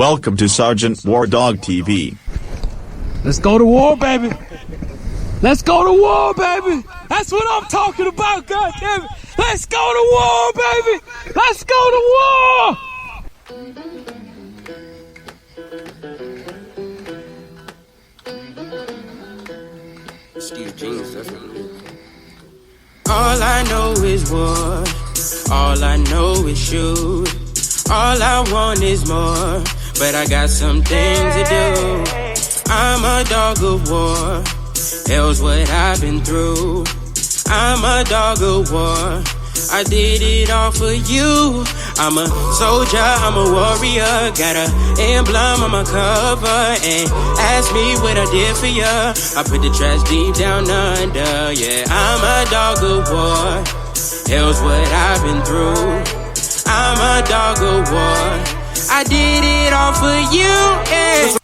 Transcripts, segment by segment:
Welcome to Sergeant War Dog TV. Let's go to war, baby. Let's go to war, baby. That's what I'm talking about, goddammit. Let's go to war, baby. Let's go to war. Steve Jeans, that's what it is. All I know is war. All I know is shoot. All I want is more, but I got some things to do. I'm a dog of war. Hell's what I've been through. I'm a dog of war. I did it all for you. I'm a soldier, I'm a warrior. Got a emblem on my cover. And ask me what I did for ya. I put the trash deep down under. Yeah, I'm a dog of war. Hell's what I've been through. I'm a dog of war. I did it all for you. Yeah.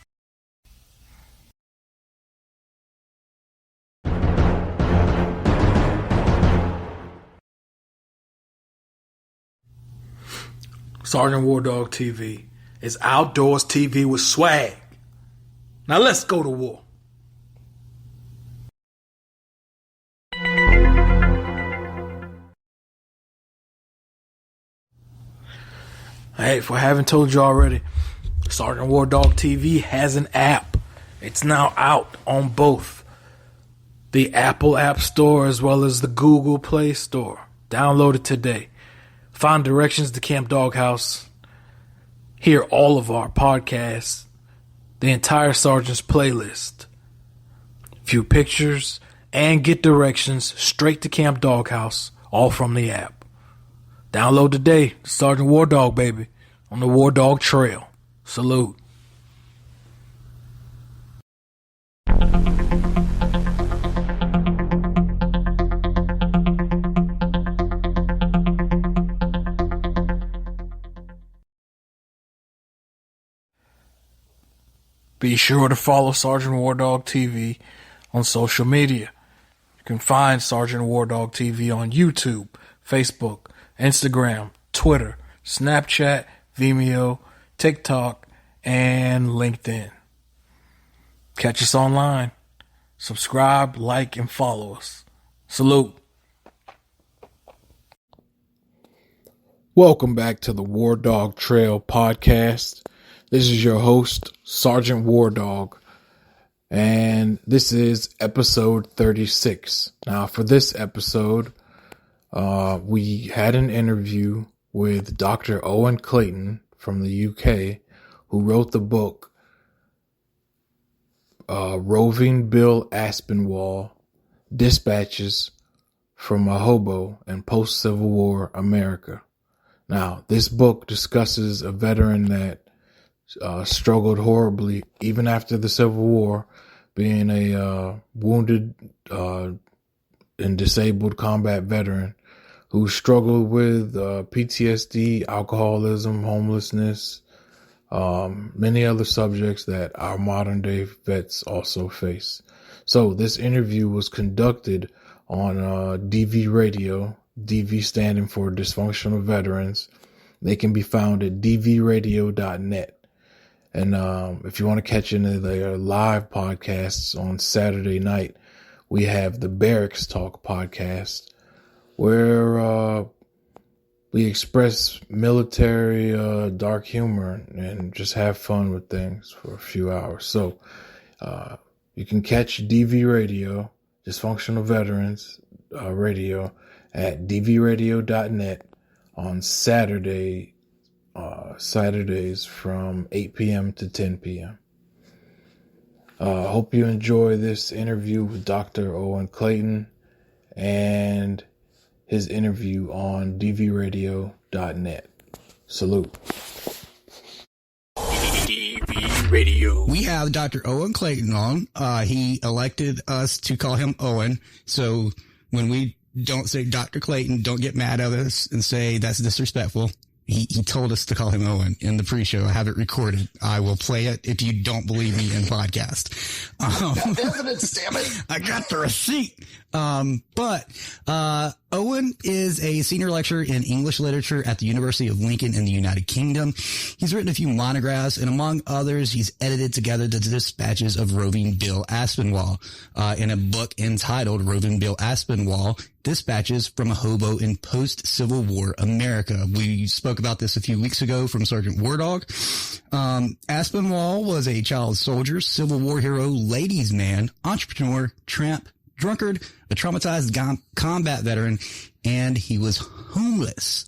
Sergeant War Dog TV is outdoors TV with swag. Now let's go to war. Hey, if I haven't told you already, Sergeant War Dog TV has an app. It's now out on both the Apple App Store as well as the Google Play Store. Download it today. Find directions to Camp Doghouse. Hear all of our podcasts. The entire Sergeant's playlist. View pictures and get directions straight to Camp Doghouse, all from the app. Download today, Sergeant War Dog, baby, on the War Dog Trail. Salute. Be sure to follow Sergeant War Dog TV on social media. You can find Sergeant War Dog TV on YouTube, Facebook, Instagram, Twitter, Snapchat, Vimeo, TikTok, and LinkedIn. Catch us online. Subscribe, like, and follow us. Salute. Welcome back to the War Dog Trail podcast. This is your host, Sergeant War Dog, and this is episode 36. Now, for this episode, we had an interview with Dr. Owen Clayton from the UK, who wrote the book Roving Bill Apswall, Dispatches from a Hobo in Post-Civil War America. Now, this book discusses a veteran that struggled horribly even after the Civil War, being a wounded and disabled combat veteran who struggled with PTSD, alcoholism, homelessness, many other subjects that our modern day vets also face. So this interview was conducted on DV Radio, DV standing for Dysfunctional Veterans. They can be found at dvradio.net. And if you want to catch any of their live podcasts on Saturday night, we have the Barracks Talk podcast, where we express military dark humor and just have fun with things for a few hours. So you can catch DV Radio, Dysfunctional Veterans Radio, at dvradio.net on Saturdays from 8 p.m. to 10 p.m. Hope you enjoy this interview with Dr. Owen Clayton and his interview on dvradio.net. Salute. DV Radio. We have Dr. Owen Clayton on. He elected us to call him Owen. So when we don't say Dr. Clayton, don't get mad at us and say that's disrespectful. He told us to call him Owen in the pre-show. I have it recorded. I will play it if you don't believe me in podcast. Evidence, damn it. I got the receipt. But Owen is a senior lecturer in English literature at the University of Lincoln in the United Kingdom. He's written a few monographs, and among others, he's edited together the dispatches of Roving Bill Apswall in a book entitled Roving Bill Apswall, Dispatches from a Hobo in Post-Civil War America. We spoke about this a few weeks ago from Sergeant War Dog. Apswall was a child soldier, Civil War hero, ladies' man, entrepreneur, tramp, drunkard, a traumatized combat veteran, and he was homeless.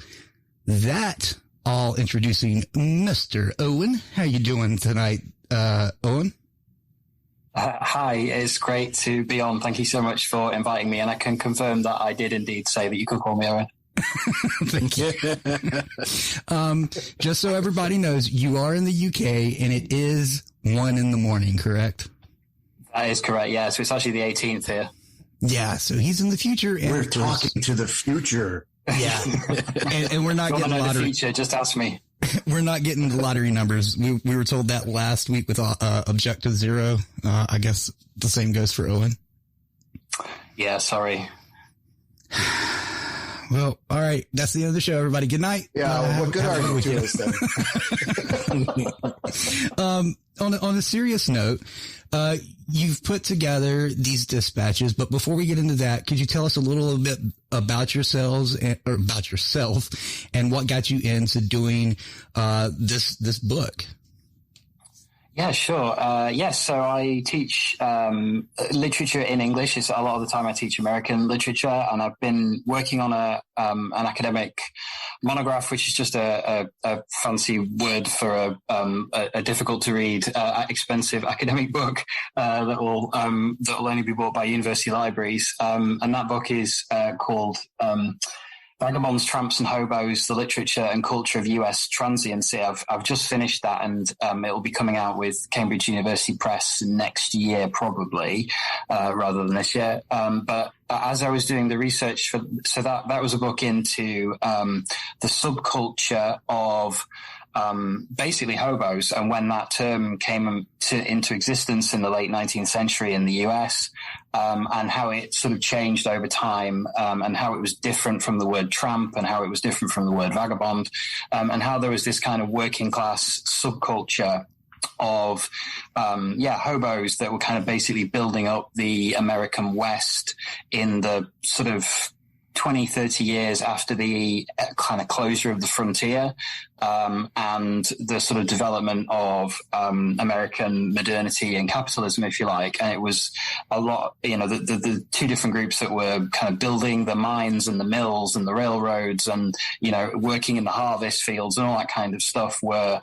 That all introducing Mr. Owen. How you doing tonight, Owen? Hi, it's great to be on. Thank you so much for inviting me, and I can confirm that I did indeed say that you could call me Owen. Thank you. Just so everybody knows, you are in the UK, and it is 1 a.m, correct? That is correct, yeah. So it's actually the 18th here. Yeah, so he's in the future. And we're talking to the future. Yeah, and we're not getting lottery. The future, just ask me. We're not getting the lottery numbers. We were told that last week with Objective Zero. I guess the same goes for Owen. Yeah, sorry. Well, all right. That's the end of the show, everybody. Good night. Yeah, what good are you to us then? On a serious note, you've put together these dispatches, but before we get into that, could you tell us a little bit about yourself and what got you into doing this book? Yeah, sure. So I teach literature in English. It's a lot of the time I teach American literature, and I've been working on an academic monograph, which is just a fancy word for a difficult to read, expensive academic book that will only be bought by university libraries. And that book is called Vagabonds, Tramps and Hobos, the Literature and Culture of U.S. Transiency. I've just finished that, and it'll be coming out with Cambridge University Press next year, probably, rather than this year. But as I was doing the research that was a book into the subculture of basically hobos, and when that term came into existence in the late 19th century in the US, and how it sort of changed over time, and how it was different from the word tramp, and how it was different from the word vagabond, and how there was this kind of working class subculture of hobos that were kind of basically building up the American West in the sort of 20, 30 years after the kind of closure of the frontier, and the sort of development of American modernity and capitalism, if you like. And it was a lot, the two different groups that were kind of building the mines and the mills and the railroads and, working in the harvest fields and all that kind of stuff were,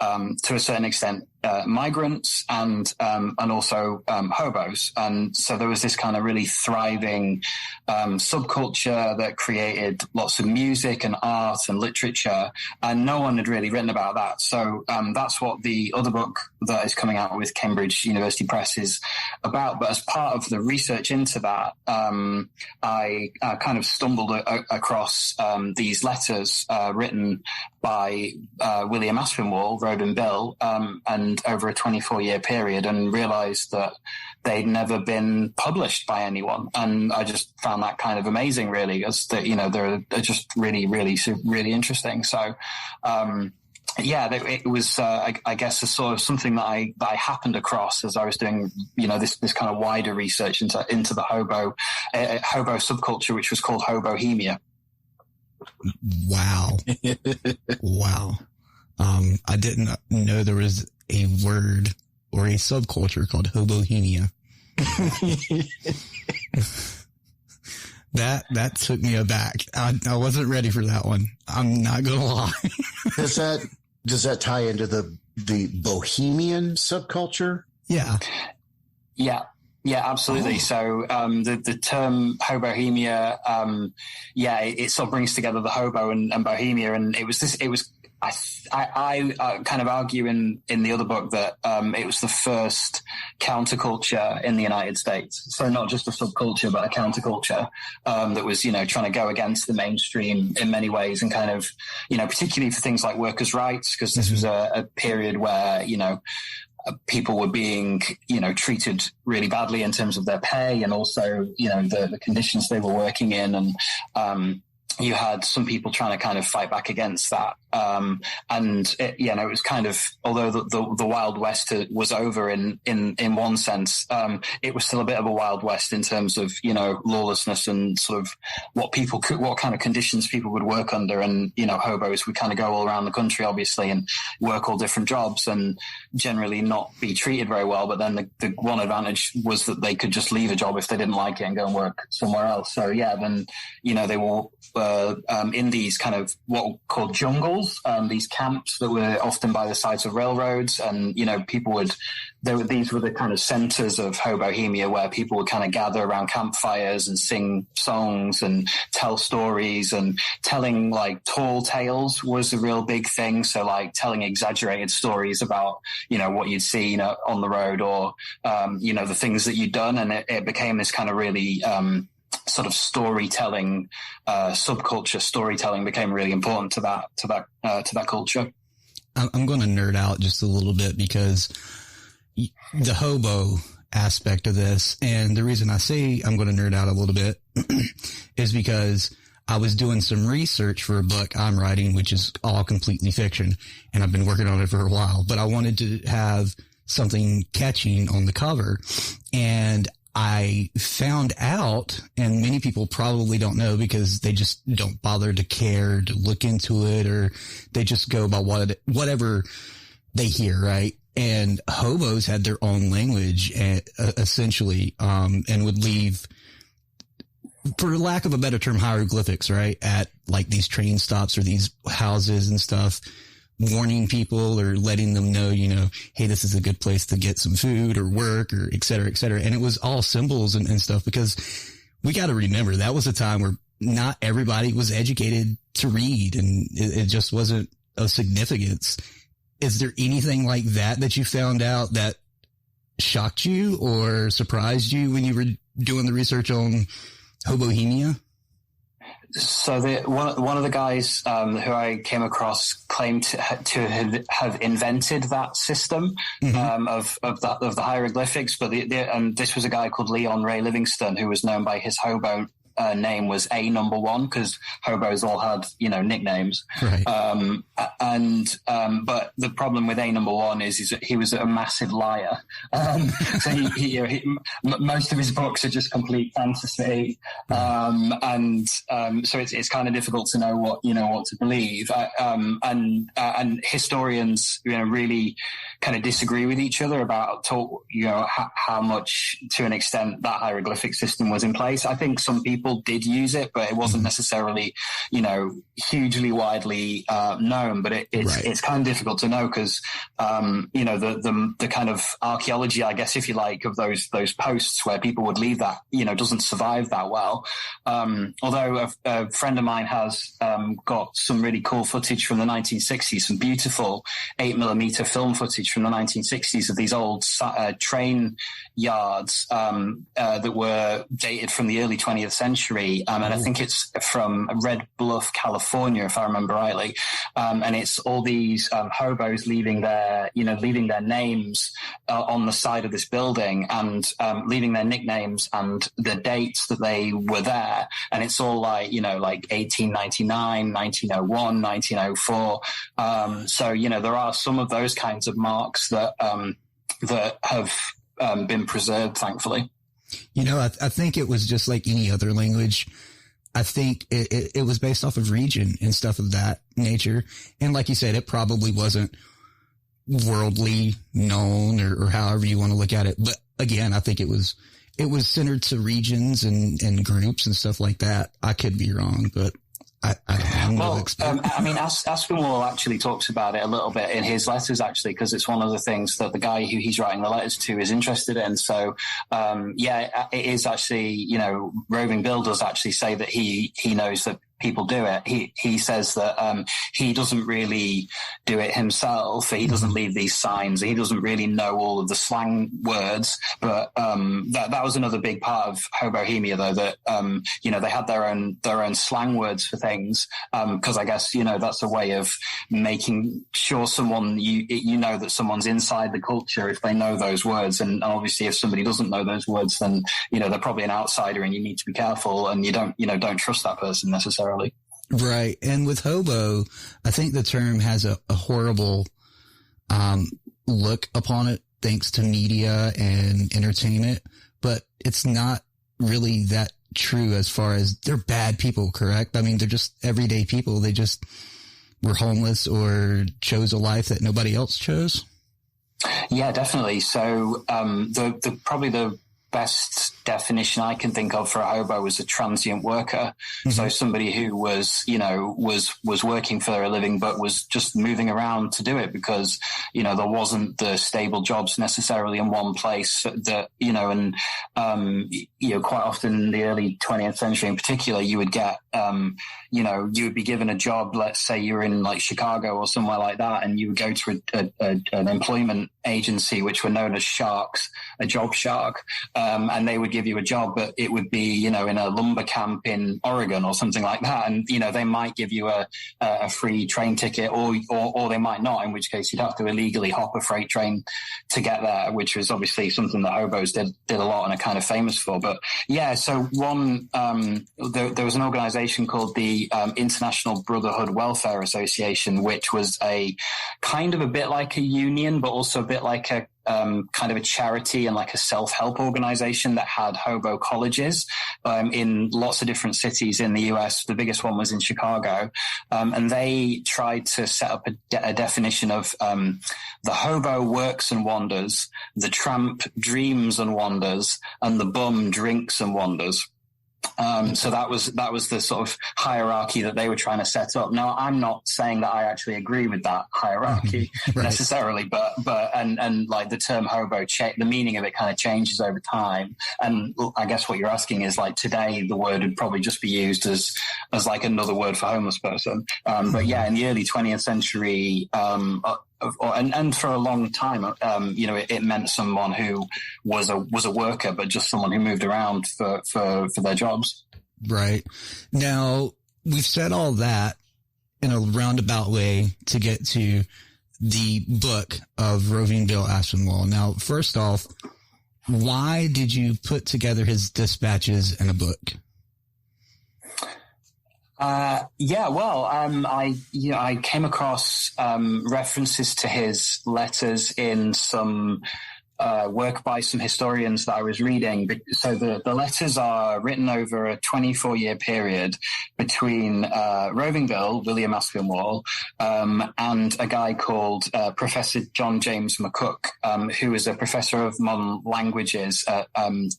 to a certain extent, migrants and also hobos. And so there was this kind of really thriving subculture that created lots of music and art and literature, and no one had really written about that. So that's what the other book that is coming out with Cambridge University Press is about. But as part of the research into that, I kind of stumbled across these letters written by William Aspinwall, Roving Bill, and over a 24-year period, and realized that they'd never been published by anyone. And I just found that kind of amazing, really, as that, they're just really, really, really interesting. So, it was, I guess, a sort of something that I happened across as I was doing, this kind of wider research into the hobo subculture, which was called Hobohemia. Wow. Wow. I didn't know there was a word or a subculture called Hobohemia. That took me aback. I wasn't ready for that one. I'm not gonna lie. Does that tie into the Bohemian subculture? Yeah. Yeah, absolutely. Oh. So, the term Hobohemia, it sort of brings together the hobo and Bohemia. And I kind of argue in the other book that, it was the first counterculture in the United States. So not just a subculture, but a counterculture, that was, trying to go against the mainstream in many ways, and kind of, particularly for things like workers' rights, because this was a period where, people were being, treated really badly in terms of their pay, and also, the conditions they were working in. And, you had some people trying to kind of fight back against that. And it was kind of, although the Wild West was over in one sense, it was still a bit of a Wild West in terms of, lawlessness and sort of what kind of conditions people would work under. And, hobos would kind of go all around the country, obviously, and work all different jobs and generally not be treated very well. But then the one advantage was that they could just leave a job if they didn't like it and go and work somewhere else. So then, they were in these kind of what were called jungles, these camps that were often by the sides of railroads. And, people these were the kind of centers of Hobohemia, where people would kind of gather around campfires and sing songs and tell stories, and telling like tall tales was a real big thing. So like telling exaggerated stories about, what you'd seen on the road, or, the things that you'd done. And it became this kind of really, sort of storytelling, subculture. Storytelling became really important to that culture. I'm going to nerd out just a little bit, because the hobo aspect of this, and the reason I say I'm going to nerd out a little bit is because I was doing some research for a book I'm writing, which is all completely fiction, and I've been working on it for a while, but I wanted to have something catching on the cover. And I found out, and many people probably don't know because they just don't bother to care to look into it, or they just go by whatever they hear, right? And hobos had their own language, essentially, and would leave, for lack of a better term, hieroglyphics, right? At like these train stops or these houses and stuff, warning people or letting them know, hey, this is a good place to get some food or work, or et cetera, et cetera. And it was all symbols and stuff, because we got to remember that was a time where not everybody was educated to read, and it just wasn't of significance. Is there anything like that you found out that shocked you or surprised you when you were doing the research on Hobohemia? So one of the guys who I came across claimed to have invented that system of the hieroglyphics, but and this was a guy called Leon Ray Livingston, who was known by his hobo name was A Number One, because hobos all had nicknames. Right. But the problem with A Number One is that he was a massive liar. So most of his books are just complete fantasy, so it's kind of difficult to know what to believe. And historians really kind of disagree with each other about how much, to an extent, that hieroglyphic system was in place. I think some people did use it, but it wasn't necessarily, hugely widely known. But it's kind of difficult to know, because, the kind of archaeology, I guess, if you like, of those posts where people would leave that, doesn't survive that well. Although a friend of mine has got some really cool footage from the 1960s, some beautiful 8mm film footage from the 1960s of these old train yards that were dated from the early 20th century. And I think it's from Red Bluff, California, if I remember rightly. And it's all these hobos leaving their names on the side of this building, and leaving their nicknames and the dates that they were there. And it's all like 1899, 1901, 1904. So, there are some of those kinds of marks that have been preserved, thankfully. I think it was just like any other language. I think it was based off of region and stuff of that nature. And like you said, it probably wasn't worldly known, or however you want to look at it. But again, I think it was centered to regions and groups and stuff like that. I could be wrong, but Aspinwall actually talks about it a little bit in his letters, actually, because it's one of the things that the guy who he's writing the letters to is interested in. So, it is actually, Roving Bill does actually say that he knows that people do it. He says that he doesn't really do it himself. He doesn't leave these signs. He doesn't really know all of the slang words. But that was another big part of Hobohemia, though, that they had their own slang words for things, because I guess that's a way of making sure someone that someone's inside the culture if they know those words. And obviously, if somebody doesn't know those words, then they're probably an outsider, and you need to be careful, and you don't trust that person necessarily. Right. And with hobo, I think the term has a horrible look upon it, thanks to media and entertainment, but it's not really that true as far as they're bad people, correct? I mean, they're just everyday people. They just were homeless or chose a life that nobody else chose. Yeah, definitely. So probably the best definition I can think of for a hobo was a transient worker. Mm-hmm. So somebody who was working for a living, but was just moving around to do it because, there wasn't the stable jobs necessarily in one place that, quite often in the early 20th century in particular, you would get, you would be given a job. Let's say you were in like Chicago or somewhere like that, and you would go to an employment agency, which were known as sharks, a job shark. And they would give you a job, but it would be, in a lumber camp in Oregon or something like that. And, they might give you a free train ticket or they might not, in which case you'd have to illegally hop a freight train to get there, which was obviously something that hobos did a lot and are kind of famous for. But yeah, so there was an organization called the International Brotherhood Welfare Association, which was a kind of a bit like a union, but also a bit like a kind of a charity and like a self-help organization that had hobo colleges in lots of different cities in the US. The biggest one was in Chicago. And they tried to set up a definition of the hobo works and wanders, the tramp dreams and wanders, and the bum drinks and wanders. So that was the sort of hierarchy that they were trying to set up. Now, I'm not saying that I actually agree with that hierarchy right. necessarily, but like the term hobo, the meaning of it kind of changes over time. And I guess what you're asking is like today, the word would probably just be used as like another word for homeless person. But yeah, in the early 20th century, and for a long time, it meant someone who was a worker, but just someone who moved around for their jobs. Right. Now, we've said all that in a roundabout way to get to the book of Roving Bill Apswall. Now, first off, why did you put together his dispatches in a book? I came across references to his letters in some work by some historians that I was reading. So the letters are written over a 24-year period between Roving Bill, William Apswall, and a guy called Professor John James McCook, who is a professor of modern languages at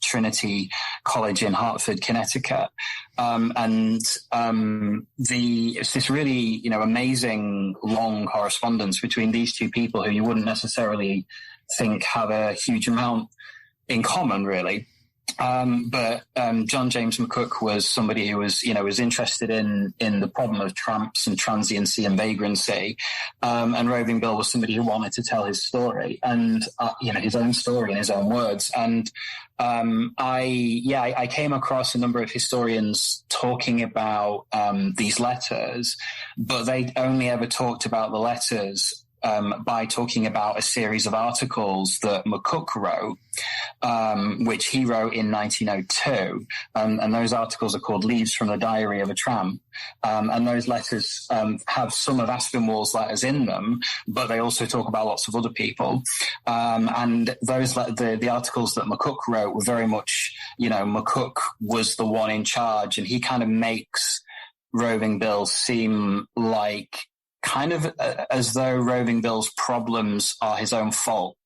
Trinity College in Hartford, Connecticut. It's this really, amazing long correspondence between these two people who you wouldn't necessarily think have a huge amount in common, really. But John James McCook was somebody who was interested in the problem of tramps and transiency and vagrancy. And Roving Bill was somebody who wanted to tell his story and, his own story in his own words. And I came across a number of historians talking about these letters, but they only ever talked about the letters by talking about a series of articles that McCook wrote, which he wrote in 1902. And those articles are called Leaves from the Diary of a Tramp. And those letters have some of Aspinwall's letters in them, but they also talk about lots of other people. And those the articles that McCook wrote were very much, McCook was the one in charge, and he kind of makes Roving Bill seem like kind of as though Roving Bill's problems are his own fault.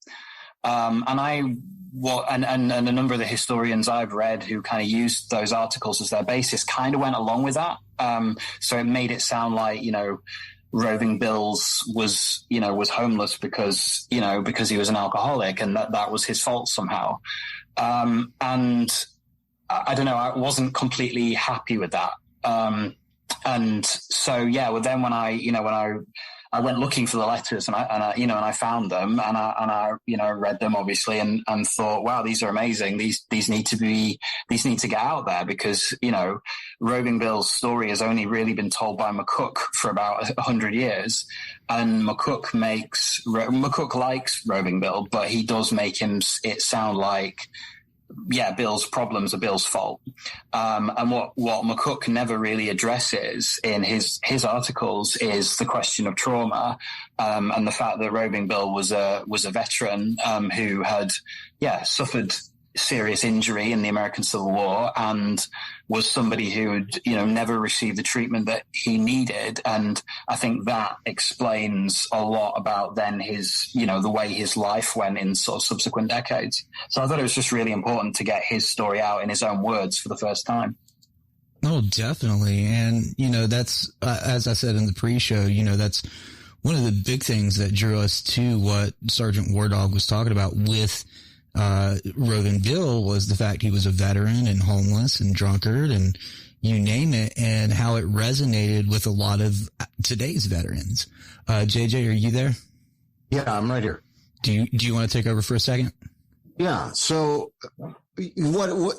And a number of the historians I've read who kind of used those articles as their basis kind of went along with that. So it made it sound like, Roving Bill's was homeless because he was an alcoholic, and that was his fault somehow. And I don't know, I wasn't completely happy with that. And so, yeah, well, then when I went looking for the letters and I found them and I read them obviously and thought, wow, these are amazing. These need to get out there because, Roving Bill's story has only really been told by McCook for about 100 years. And McCook likes Roving Bill, but he does make it sound like, yeah, Bill's problems are Bill's fault. And what McCook never really addresses in his articles is the question of trauma, and the fact that Roving Bill was a veteran, who had, suffered serious injury in the American Civil War and was somebody who had, never received the treatment that he needed. And I think that explains a lot about then his, the way his life went in sort of subsequent decades. So I thought it was just really important to get his story out in his own words for the first time. Oh, definitely. And, that's, as I said in the pre-show, that's one of the big things that drew us to what Sergeant War Dog was talking about with Roving Bill was the fact he was a veteran and homeless and drunkard and you name it, and how it resonated with a lot of today's veterans. JJ, are you there? Yeah, I'm right here. Do you want to take over for a second? Yeah. So what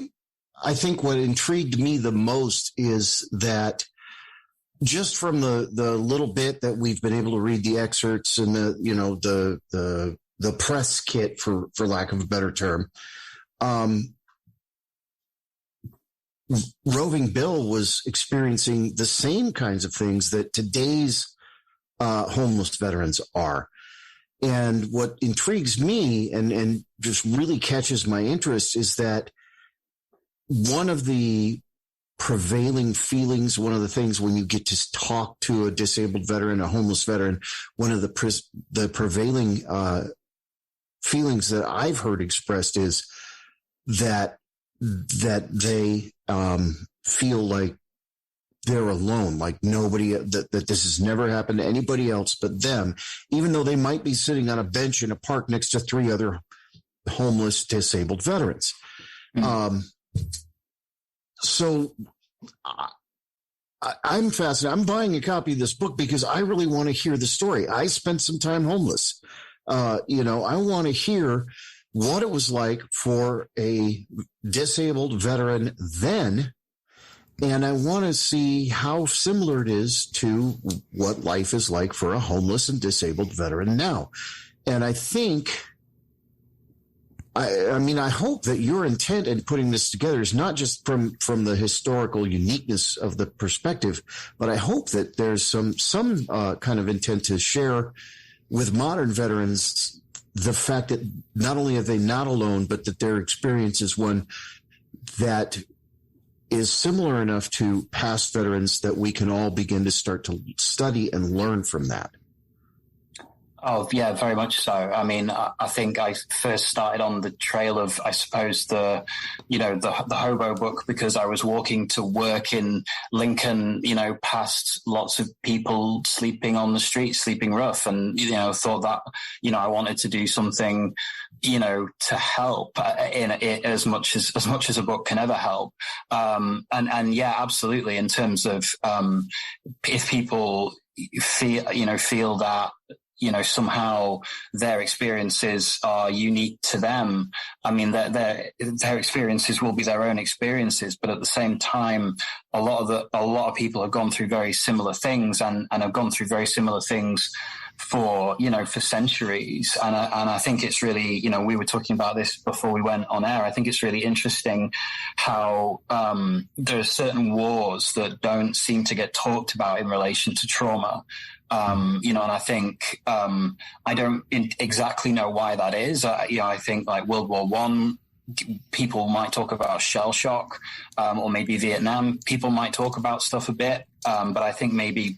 I think what intrigued me the most is that just from the little bit that we've been able to read the excerpts and the press kit, for lack of a better term, Roving Bill was experiencing the same kinds of things that today's homeless veterans are. And what intrigues me and just really catches my interest is that one of the prevailing feelings, one of the things when you get to talk to a disabled veteran, a homeless veteran, one of the prevailing feelings that I've heard expressed is that they feel like they're alone, like nobody, that this has never happened to anybody else but them, even though they might be sitting on a bench in a park next to 3 other homeless disabled veterans. Mm-hmm. So I'm fascinated. I'm buying a copy of this book because I really want to hear the story. I spent some time homeless. I want to hear what it was like for a disabled veteran then, and I want to see how similar it is to what life is like for a homeless and disabled veteran now. And I think, I hope that your intent in putting this together is not just from the historical uniqueness of the perspective, but I hope that there's some kind of intent to share with modern veterans the fact that not only are they not alone, but that their experience is one that is similar enough to past veterans that we can all begin to start to study and learn from that. Oh, yeah, very much so. I mean, I think I first started on the trail of, I suppose, the Hobo book because I was walking to work in Lincoln, past lots of people sleeping on the street, sleeping rough, and, thought that, I wanted to do something, to help in it as much as a book can ever help. And yeah, absolutely. In terms of, if people feel that, somehow their experiences are unique to them. I mean, their experiences will be their own experiences, but at the same time, a lot of people have gone through very similar things and have gone through very similar things for centuries. And I think it's really, we were talking about this before we went on air. I think it's really interesting how there are certain wars that don't seem to get talked about in relation to trauma. And I think I don't exactly know why that is. I think like World War I, people might talk about shell shock, or maybe Vietnam. People might talk about stuff a bit. But I think maybe,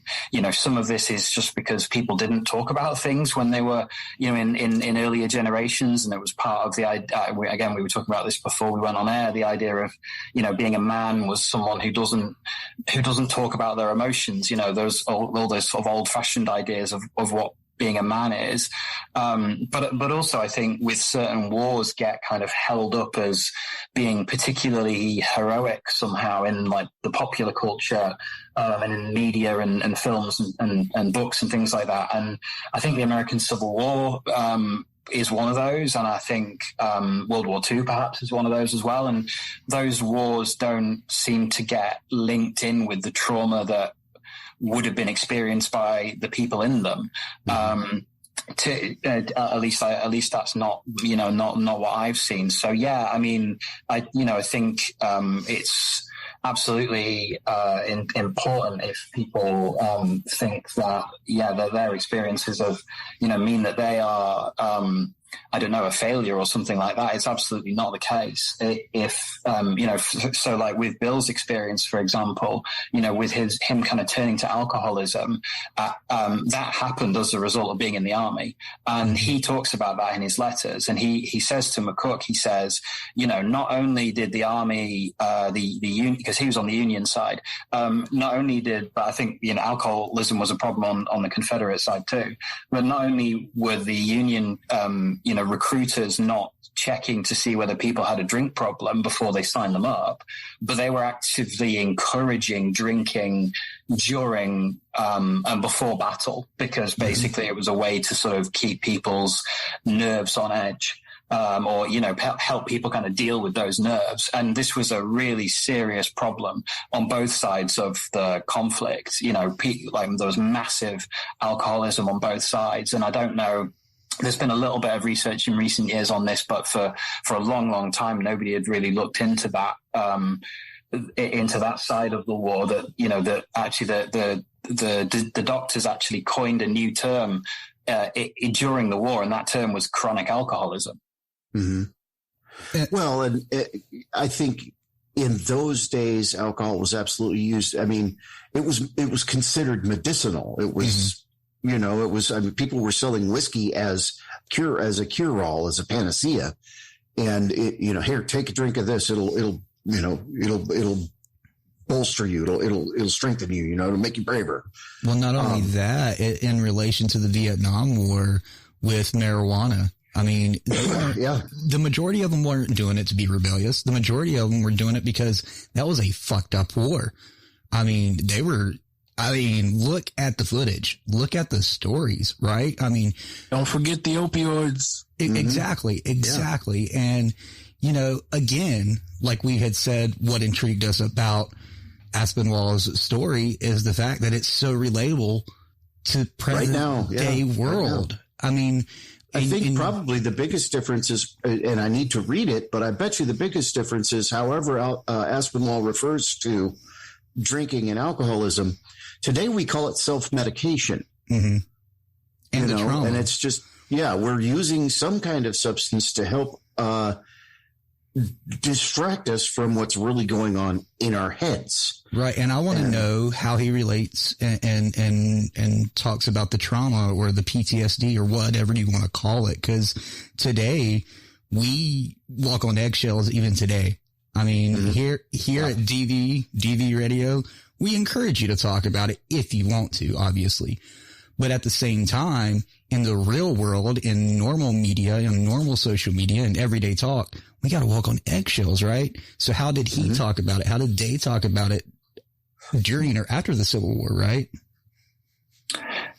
some of this is just because people didn't talk about things when they were, in earlier generations. And it was part of the idea. Again, we were talking about this before we went on air. The idea of, being a man was someone who doesn't talk about their emotions. All those sort of old fashioned ideas of what being a man is. But also I think with certain wars get kind of held up as being particularly heroic somehow in like the popular culture, and in media and films and books and things like that. And I think the American Civil War, is one of those. And I think, World War II perhaps is one of those as well. And those wars don't seem to get linked in with the trauma that would have been experienced by the people in them. At least that's not what I've seen. So yeah, I mean, I think it's absolutely important if people think that that their experiences of mean that they are a failure or something like that. It's absolutely not the case. So like with Bill's experience, for example, with him kind of turning to alcoholism, that happened as a result of being in the army. And he talks about that in his letters. And he says to McCook, he says, not only did the army, the union, because he was on the Union side, not only did, but I think, alcoholism was a problem on the Confederate side too, but not only were the Union, recruiters not checking to see whether people had a drink problem before they signed them up, but they were actively encouraging drinking during and before battle, because basically it was a way to sort of keep people's nerves on edge. Or help people kind of deal with those nerves. And this was a really serious problem on both sides of the conflict. There was massive alcoholism on both sides. And I don't know, there's been a little bit of research in recent years on this, but for a long, long time, nobody had really looked into that side of the war. That actually the doctors actually coined a new term during the war, and that term was chronic alcoholism. Mm-hmm. Well, and I think in those days, alcohol was absolutely used. I mean, it was considered medicinal. It was, people were selling whiskey as a cure-all, as a panacea. And here, take a drink of this. It'll bolster you. It'll strengthen you, it'll make you braver. Well, not only that, in relation to the Vietnam War with marijuana, I mean, the majority of them weren't doing it to be rebellious. The majority of them were doing it because that was a fucked up war. I mean, look at the footage, look at the stories, right? I mean, don't forget the opioids. Exactly. Yeah. And, again, like we had said, what intrigued us about Aspinwall's story is the fact that it's so relatable to present day world. Right. I mean, I think probably the biggest difference is, and I need to read it, but I bet you the biggest difference is however Aspinwall refers to drinking and alcoholism. Today we call it self-medication. Mm-hmm. And it's just, we're using some kind of substance to help distract us from what's really going on in our heads. Right. And I want to know how he relates and talks about the trauma or the PTSD or whatever you want to call it. Because today we walk on eggshells even today. I mean, here at DV Radio, we encourage you to talk about it if you want to, obviously. But at the same time, in the real world, in normal media, in normal social media and everyday talk, we got to walk on eggshells, right? So how did he talk about it? How did they talk about it during or after the Civil War, right?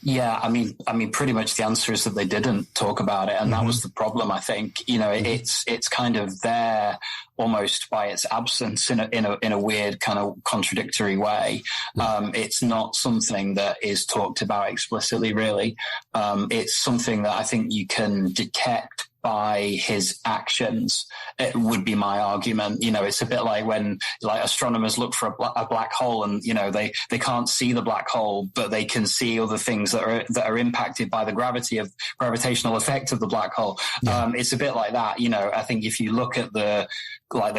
Yeah, I mean, pretty much the answer is that they didn't talk about it, and that was the problem. I think it's kind of there almost by its absence in a weird kind of contradictory way. It's not something that is talked about explicitly, really. It's something that I think you can detect by his actions. It would be my argument. It's a bit like when astronomers look for a black hole and, they can't see the black hole, but they can see other things that are impacted by the gravitational effect of the black hole. Yeah. It's a bit like that. I think if you look at the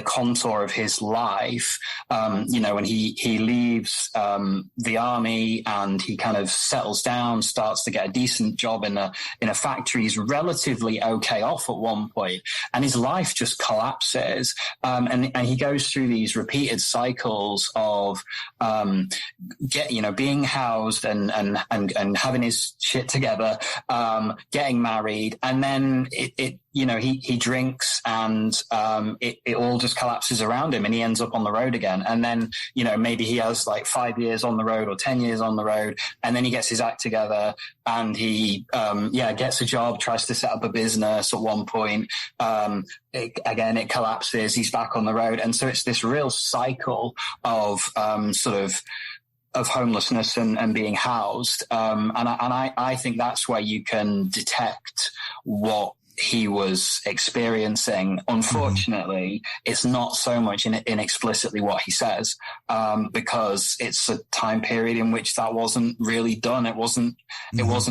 contour of his life, when he leaves the army and he kind of settles down, starts to get a decent job in a factory, he's relatively okay off at one point, and his life just collapses. And he goes through these repeated cycles of being housed and having his shit together, getting married, and then he drinks, and it all just collapses around him, and he ends up on the road again. And then maybe he has like 5 years on the road or 10 years on the road, and then he gets his act together, and he gets a job, tries to set up a business at one point. It collapses, he's back on the road. And so it's this real cycle of of homelessness and being housed. And I think that's where you can detect what he was experiencing. Unfortunately, it's not so much in explicitly what he says, because it's a time period in which that wasn't really done. It wasn't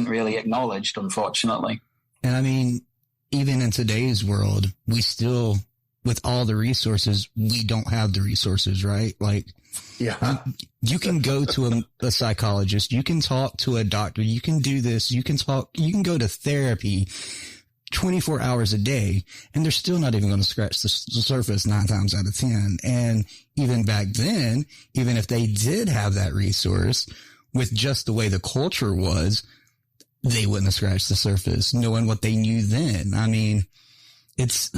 really acknowledged, unfortunately. And I mean, even in today's world, we still, with all the resources, we don't have the resources, right? Like, you can go to a psychologist, you can talk to a doctor, you can do this, you can go to therapy 24 hours a day, and they're still not even going to scratch the surface 9 times out of 10. And even back then, even if they did have that resource, with just the way the culture was, they wouldn't have scratched the surface, knowing what they knew then. I mean, it's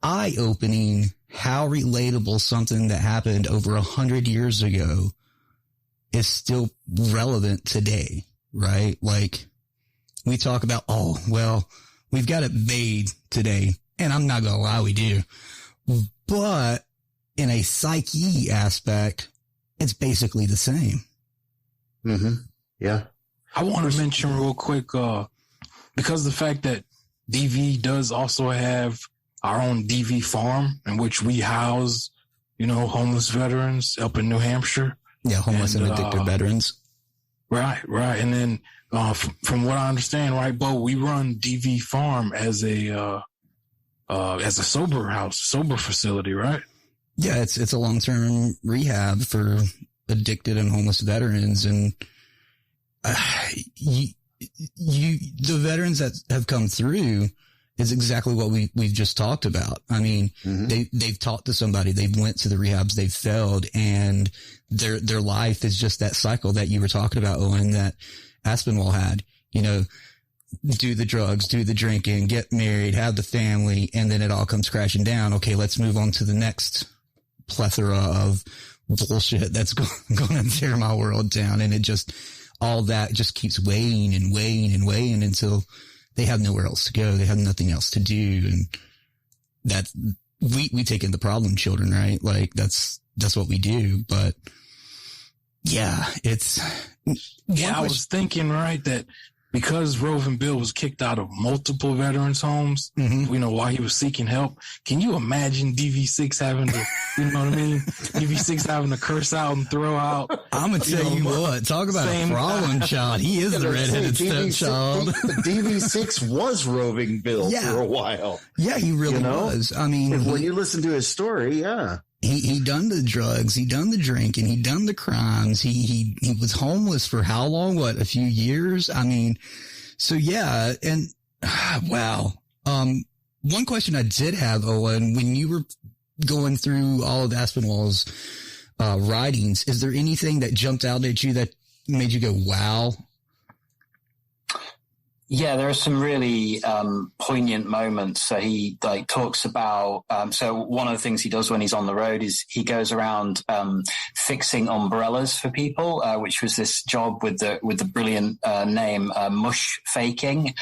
eye-opening how relatable something that happened over 100 years ago is still relevant today, right? Like, we talk about, we've got it made today. And I'm not going to lie, we do. But in a psyche aspect, it's basically the same. Mm-hmm. Yeah. I want to mention real quick, because the fact that DV does also have our own DV farm in which we house, homeless veterans up in New Hampshire. Yeah, homeless and addicted veterans. Right. And then, from what I understand, right, Bo, we run DV Farm as a sober facility, right? Yeah, it's a long-term rehab for addicted and homeless veterans. And, the veterans that have come through is exactly what we've just talked about. I mean, they've talked to somebody, they've went to the rehabs, they've failed, and their life is just that cycle that you were talking about, Owen, that Aspinwall had, do the drugs, do the drinking, get married, have the family, and then it all comes crashing down. Okay, let's move on to the next plethora of bullshit that's going to tear my world down. And all that just keeps weighing and weighing and weighing until they have nowhere else to go. They have nothing else to do. And we take in the problem children, right? Like that's what we do. But yeah, I was thinking, right, that because Roving Bill was kicked out of multiple veterans homes, while he was seeking help, can you imagine DV6 having to, DV6 having to curse out and throw out? I'm going to tell you what, talk about a problem child. He is the redheaded stepchild. DV6 was Roving Bill for a while. Yeah, he really was. I mean, when you listen to his story, He done the drugs, he done the drinking, he done the crimes. He was homeless for how long? A few years? I mean, so yeah. And wow. One question I did have, Owen, when you were going through all of Aspinwall's, writings, is there anything that jumped out at you that made you go, wow? Yeah, there are some really poignant moments. So he talks about. So one of the things he does when he's on the road is he goes around fixing umbrellas for people, which was this job with the brilliant name mush faking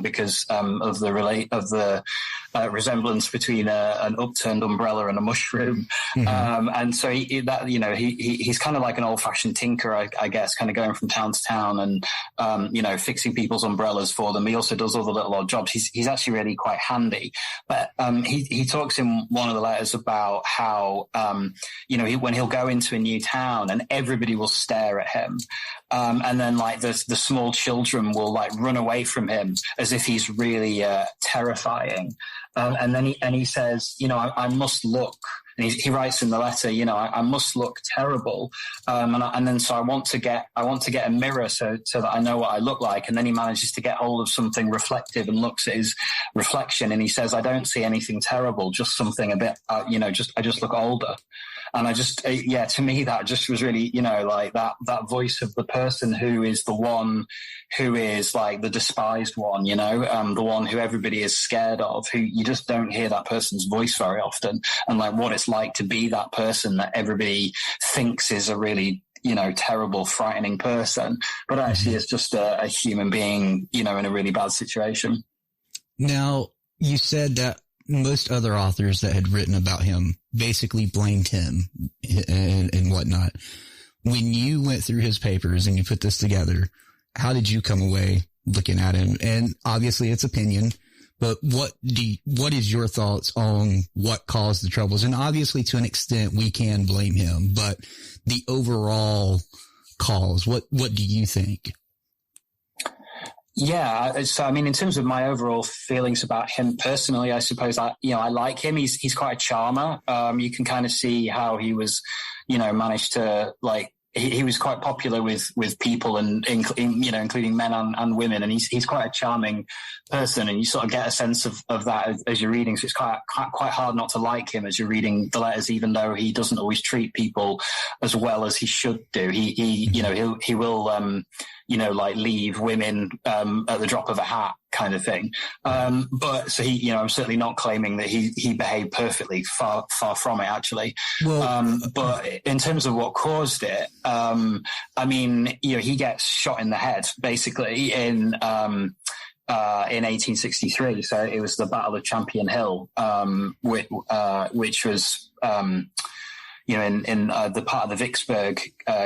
because of the resemblance between an upturned umbrella and a mushroom. And so he's kind of like an old-fashioned tinker, I guess, kind of going from town to town and fixing people's umbrellas for them. He also does all the little odd jobs. He's actually really quite handy. But he talks in one of the letters about how when he'll go into a new town and everybody will stare at him, and then the small children will run away from him as if he's really terrifying. And then he says, I must look And he writes in the letter, you know, I must look terrible. And then so I want to get a mirror so that I know what I look like. And then he manages to get hold of something reflective and looks at his reflection. And he says, I don't see anything terrible, just something a bit, I just look older. And I just, to me, that just was really, you know, like that voice of the person who is the one who is like the despised one, you know, the one who everybody is scared of, who you just don't hear that person's voice very often, and like what it's like to be that person that everybody thinks is a really, you know, terrible, frightening person, but actually is just a human being, you know, in a really bad situation. Now, you said that most other authors that had written about him basically blamed him and whatnot. When you went through his papers and you put this together, how did you come away looking at him? And obviously it's opinion, but what is your thoughts on what caused the troubles? And obviously to an extent we can blame him, but the overall cause, what do you think? Yeah. So, I mean, in terms of my overall feelings about him personally, I suppose I like him. He's quite a charmer. You can kind of see how he was, you know, managed to like, he was quite popular with people and including men and women. And he's quite a charming person. And you sort of get a sense of that as you're reading. So it's quite hard not to like him as you're reading the letters, even though he doesn't always treat people as well as he should do. He will, you know, like leave women at the drop of a hat kind of thing. But so he, you know, I'm certainly not claiming that he behaved perfectly, far from it actually. Well, but in terms of what caused it, I mean, you know, he gets shot in the head basically in 1863. So it was the Battle of Champion Hill, which was, you know, in the part of the Vicksburg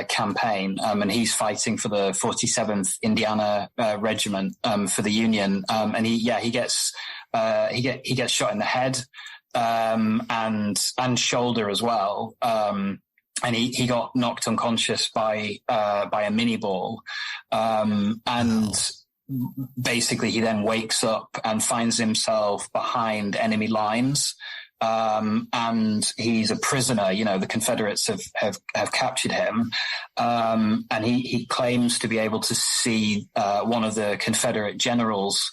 campaign, and he's fighting for the 47th Indiana Regiment for the Union, and he gets shot in the head and shoulder as well, and he got knocked unconscious by a mini ball, and basically he then wakes up and finds himself behind enemy lines. And he's a prisoner, you know, the Confederates have captured him. And he claims to be able to see, one of the Confederate generals,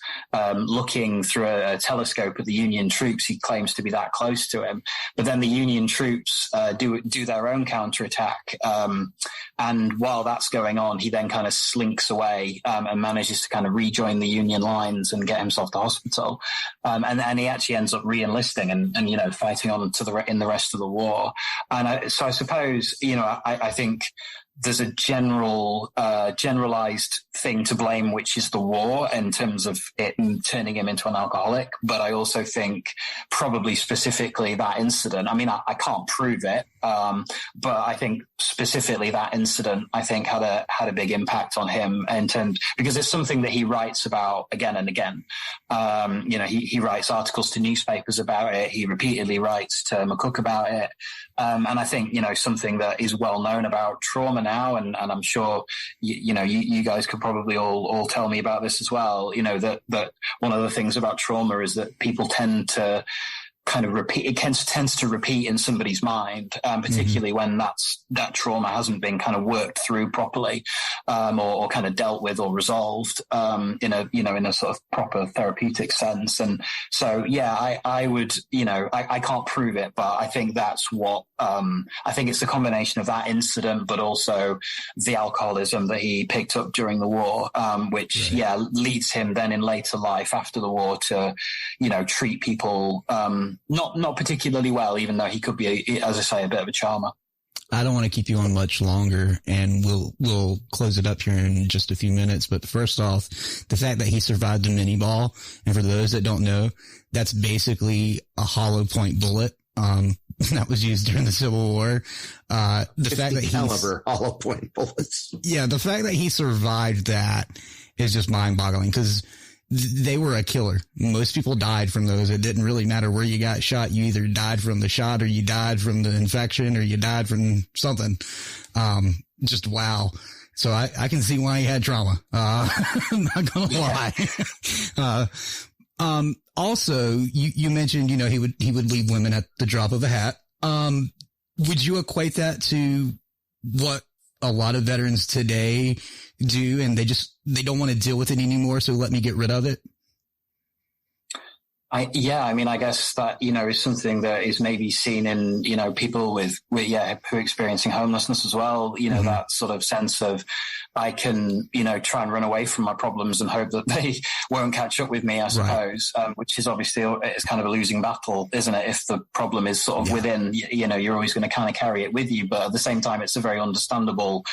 looking through a telescope at the Union troops. He claims to be that close to him, but then the Union troops, do their own counterattack. And while that's going on, he then kind of slinks away, and manages to kind of rejoin the Union lines and get himself to hospital. And he actually ends up re-enlisting and, you know, fighting on in the rest of the war. And so I suppose, you know, I think there's a generalized thing to blame, which is the war in terms of it turning him into an alcoholic. But I also think probably specifically that incident, I mean, I can't prove it. But I think specifically that incident, I think had a big impact on him because it's something that he writes about again and again. You know, he writes articles to newspapers about it. He repeatedly writes to McCook about it. And I think, you know, something that is well known about trauma now, and I'm sure, you guys could probably all tell me about this as well, you know, that one of the things about trauma is that people tend to kind of repeat, it tends to repeat in somebody's mind, particularly when that trauma hasn't been kind of worked through properly, or kind of dealt with or resolved, in a sort of proper therapeutic sense. And so, yeah, I would, you know, I can't prove it, but I think that's what, I think it's the combination of that incident, but also the alcoholism that he picked up during the war, which, right, leads him then in later life after the war to, you know, treat people, not particularly well, even though he could be, as I say, a bit of a charmer. I don't want to keep you on much longer, and we'll close it up here in just a few minutes. But first off, the fact that he survived the mini ball, and for those that don't know, that's basically a hollow point bullet that was used during the Civil War. The fact that caliber hollow point bullets. Yeah, the fact that he survived that is just mind-boggling, because they were a killer. Most people died from those. It didn't really matter where you got shot. You either died from the shot, or you died from the infection, or you died from something. Just wow. So I can see why he had trauma. I'm not gonna lie. Also, you mentioned, you know, he would leave women at the drop of a hat. Would you equate that to what a lot of veterans today do, and they don't want to deal with it anymore, so let me get rid of it? I guess that, is something that is maybe seen in, people who are experiencing homelessness as well, that sort of sense of, I can, try and run away from my problems and hope that they won't catch up with me, I suppose, which is obviously, it's kind of a losing battle, isn't it? If the problem is sort of within, you're always going to kind of carry it with you. But at the same time, it's a very understandable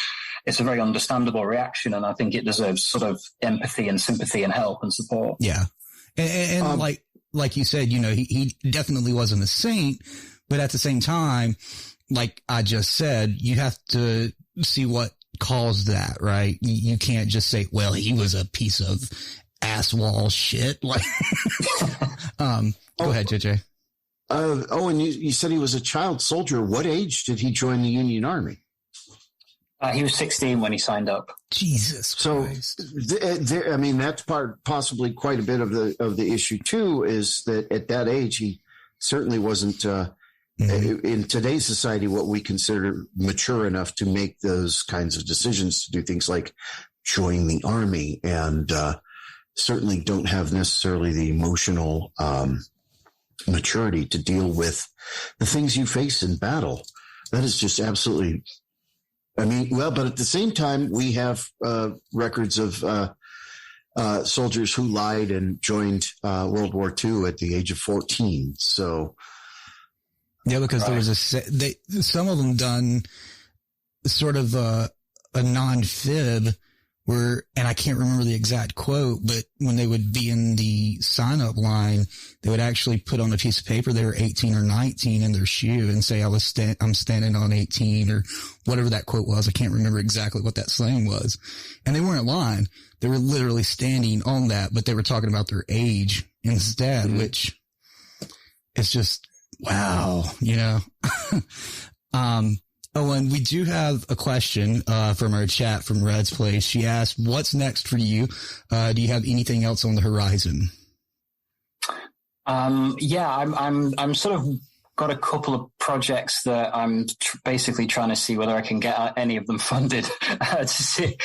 reaction. And I think it deserves sort of empathy and sympathy and help and support. Yeah. And like you said, he definitely wasn't a saint, but at the same time, like I just said, you have to see what caused that, right? You can't just say, well, he was a piece of asswall shit. Like, go ahead, JJ. And you said he was a child soldier. What age did he join the Union Army? He was 16 when he signed up. Jesus Christ. So, that's possibly quite a bit of the issue too, is that at that age, he certainly wasn't, in today's society, what we consider mature enough to make those kinds of decisions, to do things like join the army, and certainly don't have necessarily the emotional maturity to deal with the things you face in battle. That is just absolutely... but at the same time, we have records of soldiers who lied and joined World War II at the age of 14. So, yeah, because there was some of them done sort of a non-fib where, and I can't remember the exact quote, but when they would be in the sign-up line, they would actually put on a piece of paper they were 18 or 19 in their shoe and say, I'm standing on 18, or whatever that quote was. I can't remember exactly what that slang was. And they weren't lying. They were literally standing on that, but they were talking about their age instead, which is just, wow, Oh, and we do have a question from our chat from Red's Place. She asked, what's next for you? Do you have anything else on the horizon? I'm sort of got a couple of projects that I'm basically trying to see whether I can get any of them funded to see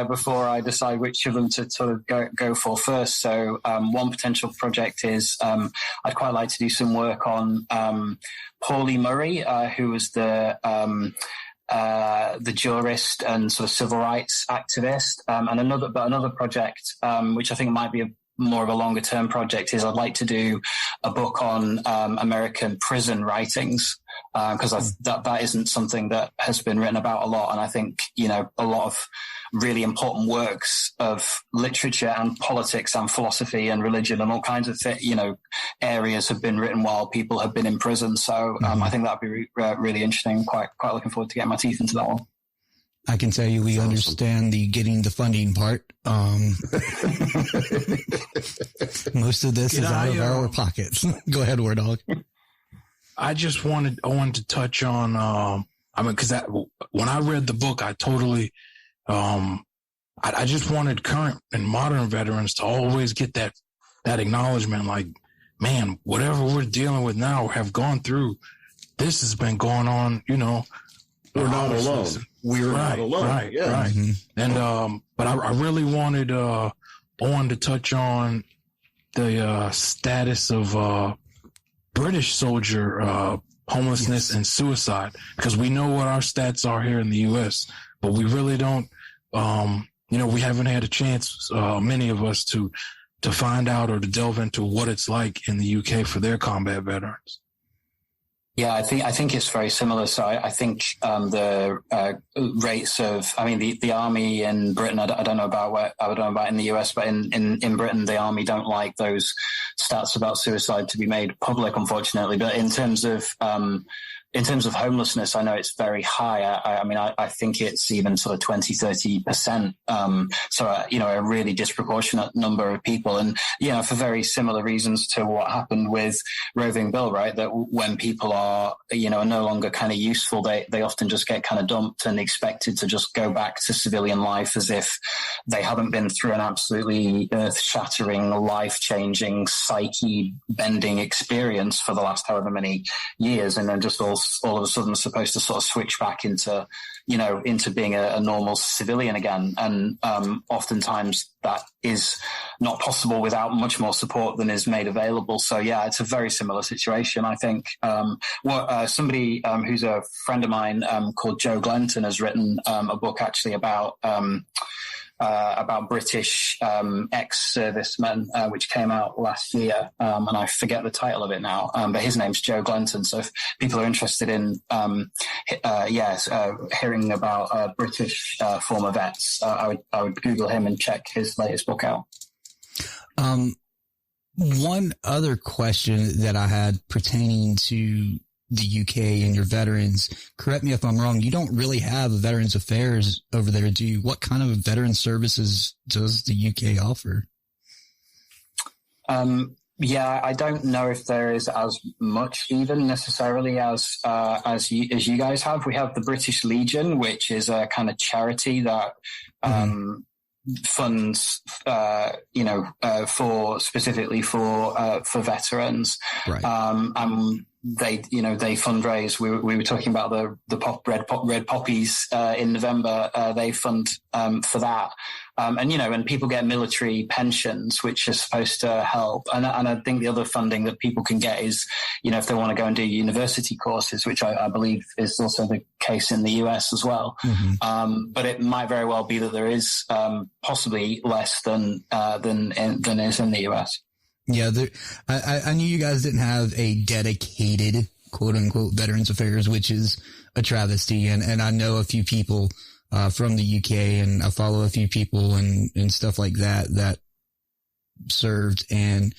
before I decide which of them to sort of go for first. So one potential project is I'd quite like to do some work on Paulie Murray, who was the jurist and sort of civil rights activist, and another project which I think might be more of a longer term project is I'd like to do a book on American prison writings, because that isn't something that has been written about a lot. And I think, a lot of really important works of literature and politics and philosophy and religion and all kinds of areas have been written while people have been in prison. So I think that'd be really interesting. Quite looking forward to getting my teeth into that one. I can tell you we understand the getting the funding part. Most of this is out of our pockets. Go ahead, War Dog. I wanted to touch on, because when I read the book, I totally, I just wanted current and modern veterans to always get that acknowledgement, like, man, whatever we're dealing with now, have gone through, this has been going on, we're not alone. We're not alone. Right. Mm-hmm. And, but I really wanted to touch on the status of British soldier homelessness and suicide, because we know what our stats are here in the U.S., but we really don't, we haven't had a chance, many of us, to find out or to delve into what it's like in the UK for their combat veterans. Yeah, I think it's very similar. So I think the rates of, the army in Britain, I don't know about in the US, but in Britain, the army don't like those stats about suicide to be made public, unfortunately. But in terms of homelessness, I know it's very high. I think it's even sort of 20-30%. So a really disproportionate number of people, and for very similar reasons to what happened with Roving Bill, right? That when people are no longer kind of useful, they often just get kind of dumped and expected to just go back to civilian life as if they haven't been through an absolutely earth-shattering, life-changing, psyche-bending experience for the last however many years, and then just all all of a sudden supposed to sort of switch back into being a normal civilian again. And oftentimes that is not possible without much more support than is made available. So yeah, it's a very similar situation. I think somebody who's a friend of mine called Joe Glenton has written a book actually about British ex-servicemen, which came out last year, and I forget the title of it now. But his name's Joe Glenton. So if people are interested in, hearing about British former vets, I would Google him and check his latest book out. One other question that I had pertaining to the UK and your veterans, correct me if I'm wrong, you don't really have a Veterans Affairs over there, do you? What kind of veteran services does the UK offer? Yeah, I don't know if there is as much even necessarily as you guys have. We have the British Legion, which is a kind of charity that funds, specifically for veterans. Right. They fundraise. We were talking about the red poppies in November. They fund for that, and people get military pensions, which are supposed to help. And I think the other funding that people can get is, if they want to go and do university courses, which I believe is also the case in the US as well. Mm-hmm. But it might very well be that there is possibly less than is in the US. Yeah, I knew you guys didn't have a dedicated quote unquote Veterans Affairs, which is a travesty. And I know a few people from the UK, and I follow a few people and stuff like that served, and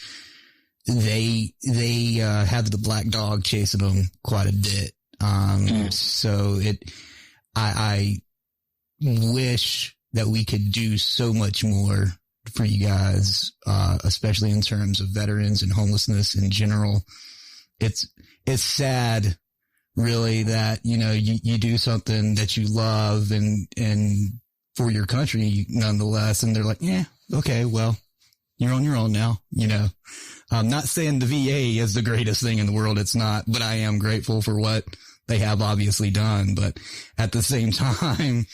they have the black dog chasing them quite a bit. So I wish that we could do so much more for you guys, especially in terms of veterans and homelessness in general. It's sad, really, that, you do something that you love and for your country nonetheless. And they're like, yeah, okay, well, you're on your own now. I'm not saying the VA is the greatest thing in the world. It's not, but I am grateful for what they have obviously done. But at the same time,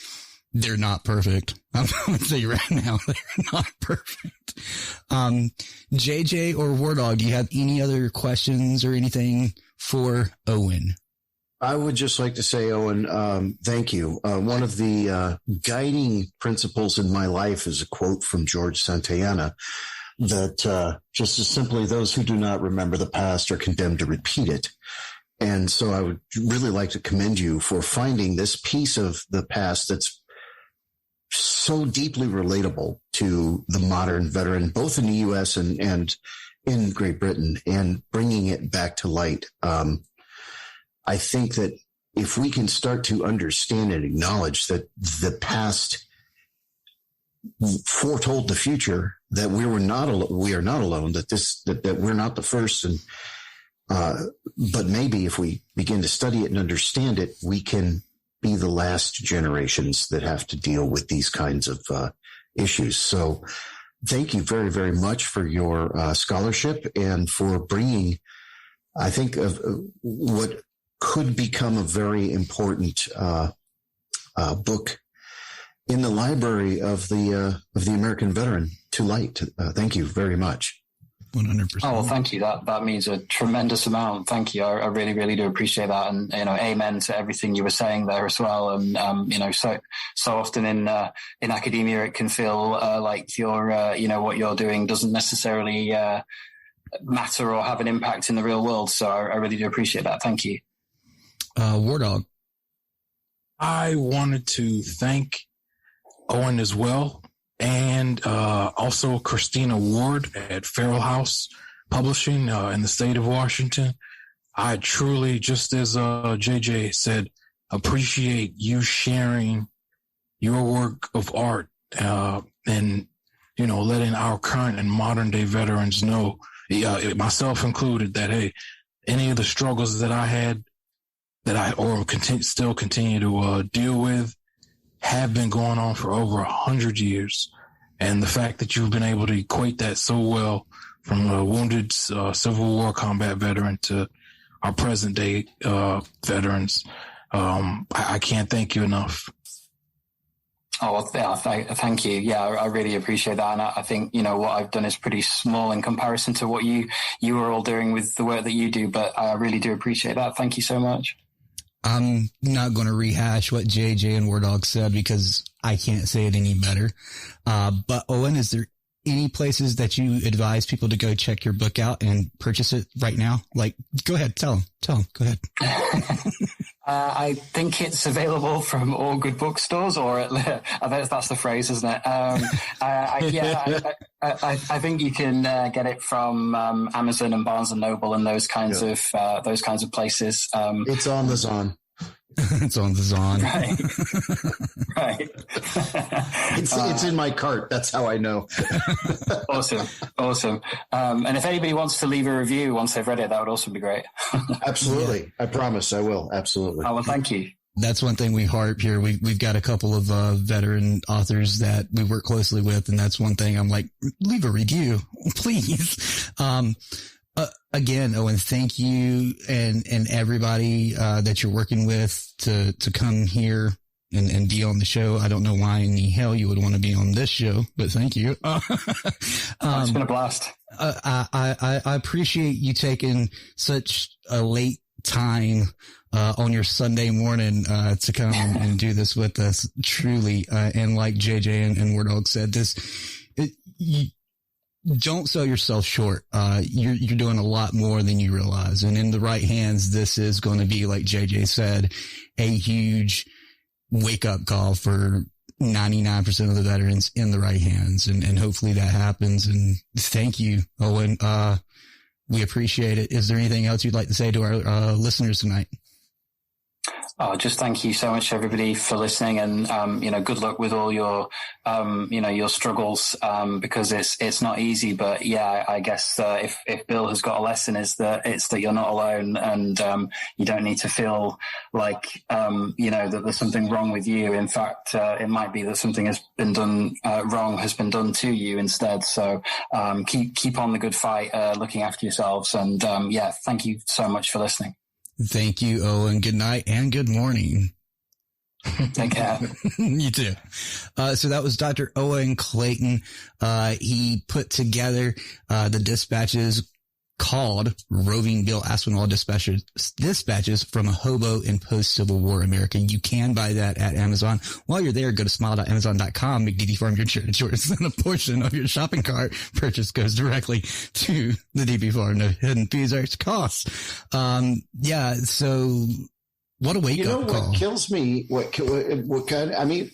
they're not perfect. I'm going to say right now, they're not perfect. JJ or War Dog, do you have any other questions or anything for Owen? I would just like to say, Owen, thank you. One of the guiding principles in my life is a quote from George Santayana that just as simply, those who do not remember the past are condemned to repeat it. And so I would really like to commend you for finding this piece of the past that's so deeply relatable to the modern veteran, both in the U.S. and in Great Britain, and bringing it back to light. I think that if we can start to understand and acknowledge that the past foretold the future, that we are not alone, that we're not the first, and but maybe if we begin to study it and understand it, we can be the last generations that have to deal with these kinds of issues. So thank you very, very much for your scholarship and for bringing, I think, of what could become a very important book in the library of the American veteran to light. Thank you very much. 100%. Oh, well, thank you. That means a tremendous amount. Thank you. I really, really do appreciate that. And, amen to everything you were saying there as well. And, so often in academia, it can feel like what you're doing doesn't necessarily matter or have an impact in the real world. So I really do appreciate that. Thank you. War Dog. I wanted to thank Owen as well. And also Christina Ward at Feral House Publishing in the state of Washington. I truly, just as JJ said, appreciate you sharing your work of art and, letting our current and modern day veterans know, myself included, that, hey, any of the struggles that I had still continue to deal with have been going on for over 100 years. And the fact that you've been able to equate that so well from a wounded Civil War combat veteran to our present day veterans. I can't thank you enough. Oh, well, yeah, thank you. Yeah, I really appreciate that. And I think, what I've done is pretty small in comparison to what you are all doing with the work that you do. But I really do appreciate that. Thank you so much. I'm not going to rehash what JJ and War Dog said because I can't say it any better. But Owen, is there any places that you advise people to go check your book out and purchase it right now? Like, go ahead, tell them, go ahead. I think it's available from all good bookstores, or I think that's the phrase, isn't it? I think you can get it from Amazon and Barnes and Noble and those kinds of places. It's on the Zon. It's on the Zon. Right. It's in my cart. That's how I know. Awesome. And if anybody wants to leave a review once they've read it, that would also be great. Absolutely. Yeah. I promise I will. Absolutely. Oh, well, thank you. That's one thing we harp here. We've got a couple of veteran authors that we work closely with, and that's one thing I'm like, leave a review, please. Again, Owen, thank you and everybody that you're working with to come here and be on the show. I don't know why in the hell you would want to be on this show, but thank you. It's been a blast. I appreciate you taking such a late time on your Sunday morning to come and do this with us, truly. And like JJ and War Dog said, you don't sell yourself short. You're doing a lot more than you realize. And in the right hands, this is going to be, like JJ said, a huge wake up call for 99% of the veterans in the right hands. And hopefully that happens. And thank you, Owen. We appreciate it. Is there anything else you'd like to say to our listeners tonight? Oh, just thank you so much, everybody, for listening, and good luck with all your your struggles, because it's not easy. But yeah, I guess if Bill has got a lesson, it's that you're not alone, and you don't need to feel like that there's something wrong with you. In fact, it might be that something has been done wrong has been done to you instead. So keep on the good fight, looking after yourselves, and thank you so much for listening. Thank you, Owen. Good night and good morning. Take care. You too. So that was Dr. Owen Clayton. He put together the dispatches called Roving Bill Apswall Dispatches from a Hobo in Post-Civil War America. You can buy that at Amazon. While you're there, go to smile.amazon.com, make DD Farm your choice, and a portion of your shopping cart purchase goes directly to the DB Farm. No hidden fees or costs. So what a wake up call. What kills me, what kind, I mean,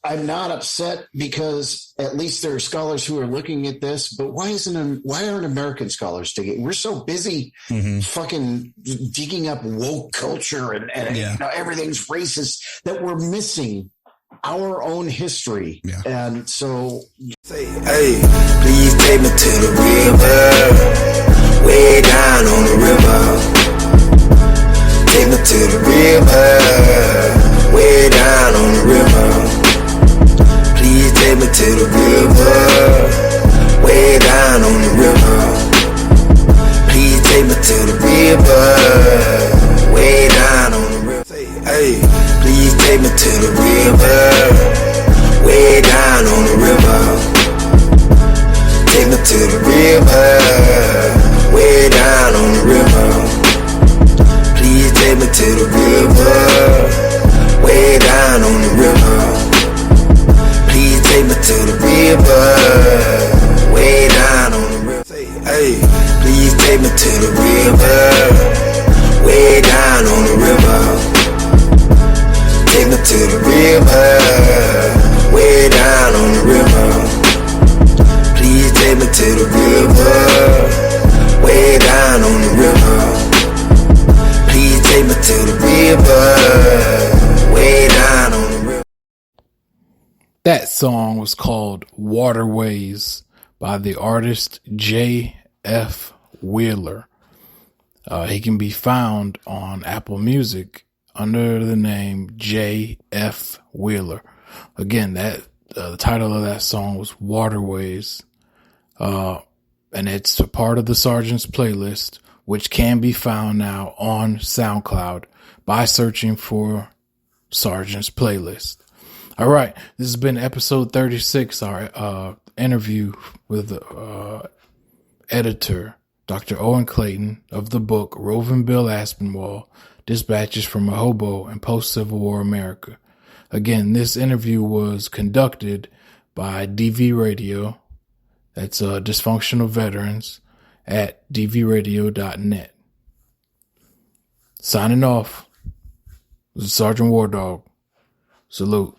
I'm not upset because at least there are scholars who are looking at this, but why aren't American scholars digging? We're so busy fucking digging up woke culture and everything's racist that we're missing our own history. Yeah. And so say, hey, please take me to the river, way down on the river. Take me to the river, way down on the river. Please take me to the river, way down on the river. Please take me to the river, way down on the river. Say, hey, please take me to the river, way down on the river. Take me to the river, way down on the river. Please take me to the river, way down on the river. Please take me to the river, way down on the river. Say, hey, please take me to the river, way down on the river. Take me to the river, way down on the river. Please take me to the river, way down on the river. Please take me to the river, way down on the river. That song was called Waterways by the artist J.F. Wheeler. He can be found on Apple Music under the name J.F. Wheeler. Again, the title of that song was Waterways. and it's a part of the Sergeant's playlist, which can be found now on SoundCloud by searching for Sergeant's playlist. All right, this has been episode 36, our interview with editor Dr. Owen Clayton of the book Roving Bill Apswall, Dispatches from a Hobo in Post-Civil War America. Again, this interview was conducted by DV Radio, that's Dysfunctional Veterans, at dvradio.net. Signing off, this is Sergeant War Dog. Salute.